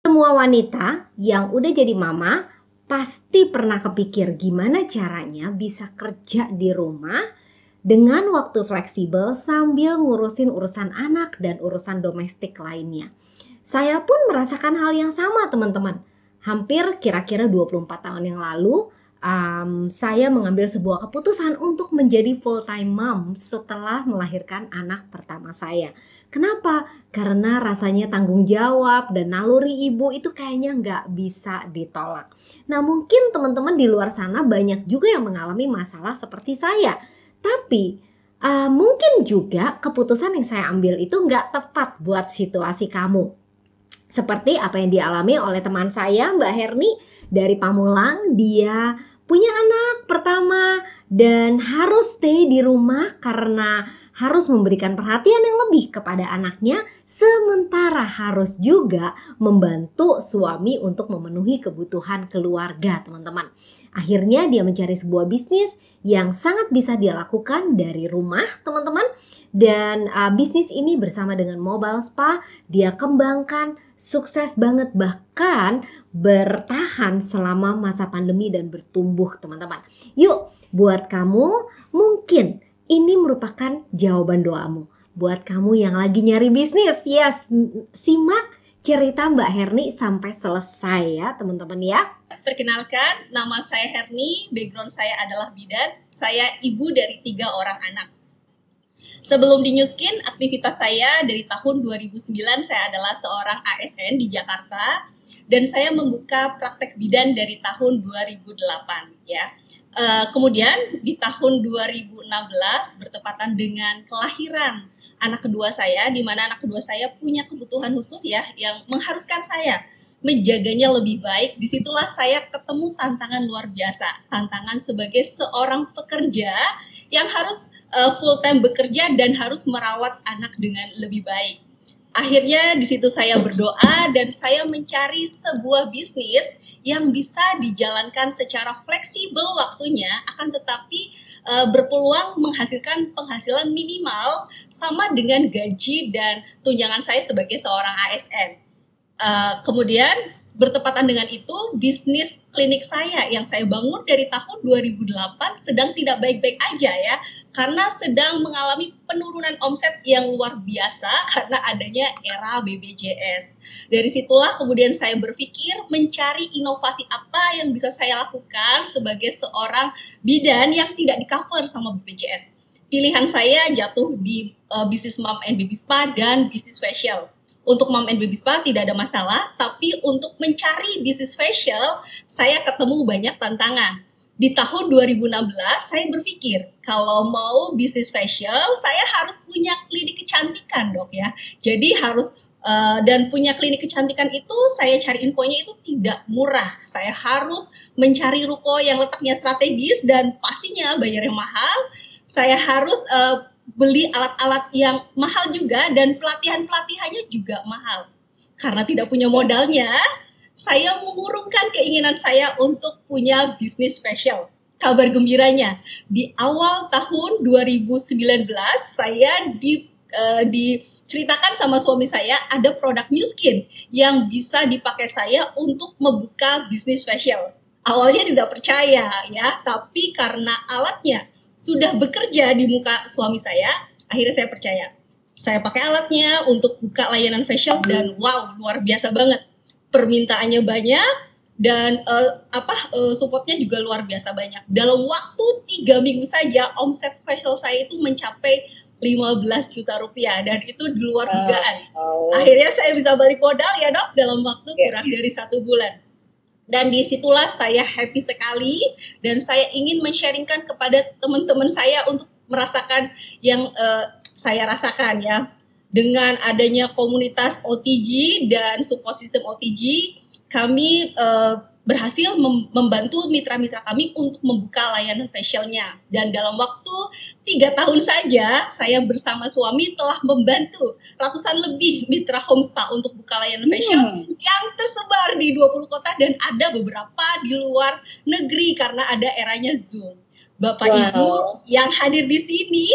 Semua wanita yang udah jadi mama pasti pernah kepikir gimana caranya bisa kerja di rumah dengan waktu fleksibel sambil ngurusin urusan anak dan urusan domestik lainnya. Saya pun merasakan hal yang sama, teman-teman. Hampir kira-kira 24 tahun yang lalu, saya mengambil sebuah keputusan untuk menjadi full time mom setelah melahirkan anak pertama saya. Kenapa? Karena rasanya tanggung jawab dan naluri ibu itu kayaknya nggak bisa ditolak. Nah, mungkin teman-teman di luar sana banyak juga yang mengalami masalah seperti saya. Tapi mungkin juga keputusan yang saya ambil itu nggak tepat buat situasi kamu. Seperti apa yang dialami oleh teman saya, Mbak Herni dari Pamulang. Dia punya anak pertama dan harus stay di rumah karena harus memberikan perhatian yang lebih kepada anaknya, sementara harus juga membantu suami untuk memenuhi kebutuhan keluarga, teman-teman. Akhirnya dia mencari sebuah bisnis yang sangat bisa dia lakukan dari rumah, teman-teman. Dan bisnis ini bersama dengan mobile spa dia kembangkan, sukses banget, bahkan bertahan selama masa pandemi dan bertumbuh, teman-teman. Yuk, buat kamu mungkin ini merupakan jawaban doamu. Buat kamu yang lagi nyari bisnis, yes, simak cerita Mbak Herni sampai selesai ya, teman-teman ya. Perkenalkan, nama saya Herni, background saya adalah bidan. Saya ibu dari 3 orang anak. Sebelum di Newskin, aktivitas saya dari tahun 2009 saya adalah seorang ASN di Jakarta dan saya membuka praktek bidan dari tahun 2008 ya. Kemudian di tahun 2016 bertepatan dengan kelahiran anak kedua saya, di mana anak kedua saya punya kebutuhan khusus ya yang mengharuskan saya menjaganya lebih baik. Disitulah saya ketemu tantangan luar biasa, tantangan sebagai seorang pekerja yang harus full time bekerja dan harus merawat anak dengan lebih baik. Akhirnya di situ saya berdoa dan saya mencari sebuah bisnis yang bisa dijalankan secara fleksibel waktunya, akan tetapi berpeluang menghasilkan penghasilan minimal sama dengan gaji dan tunjangan saya sebagai seorang ASN. Kemudian bertepatan dengan itu, bisnis klinik saya yang saya bangun dari tahun 2008 sedang tidak baik-baik aja ya, karena sedang mengalami penurunan omset yang luar biasa karena adanya era BPJS. Dari situlah kemudian saya berpikir mencari inovasi apa yang bisa saya lakukan sebagai seorang bidan yang tidak di-cover sama BPJS. Pilihan saya jatuh di bisnis mom and baby spa dan bisnis facial. Untuk mom and baby spa tidak ada masalah, tapi untuk mencari bisnis facial, saya ketemu banyak tantangan. Di tahun 2016, saya berpikir, kalau mau bisnis facial, saya harus punya klinik kecantikan, dok ya. Jadi harus, dan punya klinik kecantikan itu, saya cari infonya itu tidak murah. Saya harus mencari ruko yang letaknya strategis dan pastinya bayarnya mahal. Saya harus beli alat-alat yang mahal juga dan pelatihan-pelatihannya juga mahal. Karena tidak punya modalnya, saya mengurungkan keinginan saya untuk punya bisnis facial. Kabar gembiranya, di awal tahun 2019 saya diceritakan sama suami saya ada produk Newskin yang bisa dipakai saya untuk membuka bisnis facial. Awalnya tidak percaya ya, tapi karena alatnya sudah bekerja di muka suami saya, akhirnya saya percaya. Saya pakai alatnya untuk buka layanan facial dan wow, luar biasa banget. Permintaannya banyak dan supportnya juga luar biasa banyak. Dalam waktu 3 minggu saja, omset facial saya itu mencapai 15 juta rupiah dan itu di luar dugaan. Akhirnya saya bisa balik modal ya dok, dalam waktu kurang dari 1 bulan. Dan disitulah saya happy sekali dan saya ingin men-sharingkan kepada teman-teman saya untuk merasakan yang saya rasakan ya. Dengan adanya komunitas OTG dan support system OTG, kami berhasil membantu mitra-mitra kami untuk membuka layanan facialnya. Dan dalam waktu 3 tahun saja, saya bersama suami telah membantu ratusan lebih mitra home spa untuk buka layanan facial yang tersebar di 20 kota dan ada beberapa di luar negeri karena ada eranya Zoom. Bapak Ibu yang hadir di sini,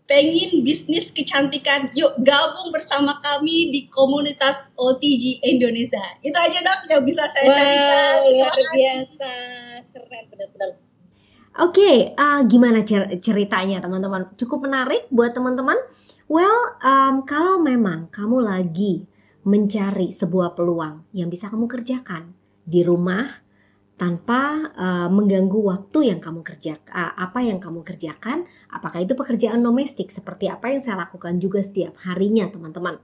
pengen bisnis kecantikan, yuk gabung bersama kami di komunitas OTG Indonesia. Itu aja dok yang bisa saya sampaikan. Luar biasa, keren benar-benar. Oke, gimana ceritanya teman-teman? Cukup menarik buat teman-teman? Well, kalau memang kamu lagi mencari sebuah peluang yang bisa kamu kerjakan di rumah tanpa mengganggu waktu yang kamu kerjakan, apa yang kamu kerjakan, apakah itu pekerjaan domestik seperti apa yang saya lakukan juga setiap harinya teman-teman.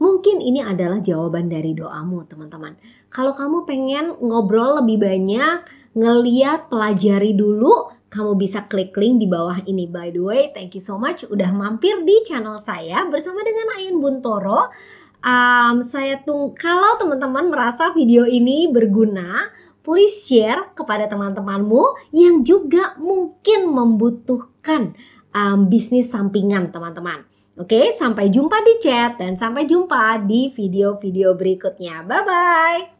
Mungkin ini adalah jawaban dari doamu teman-teman. Kalau kamu pengen ngobrol lebih banyak, ngeliat, pelajari dulu, kamu bisa klik link di bawah ini. By the way, thank you so much udah mampir di channel saya bersama dengan Ayun Buntoro. Kalau teman-teman merasa video ini berguna, please share kepada teman-temanmu yang juga mungkin membutuhkan bisnis sampingan teman-teman. Oke, sampai jumpa di chat dan sampai jumpa di video-video berikutnya. Bye-bye.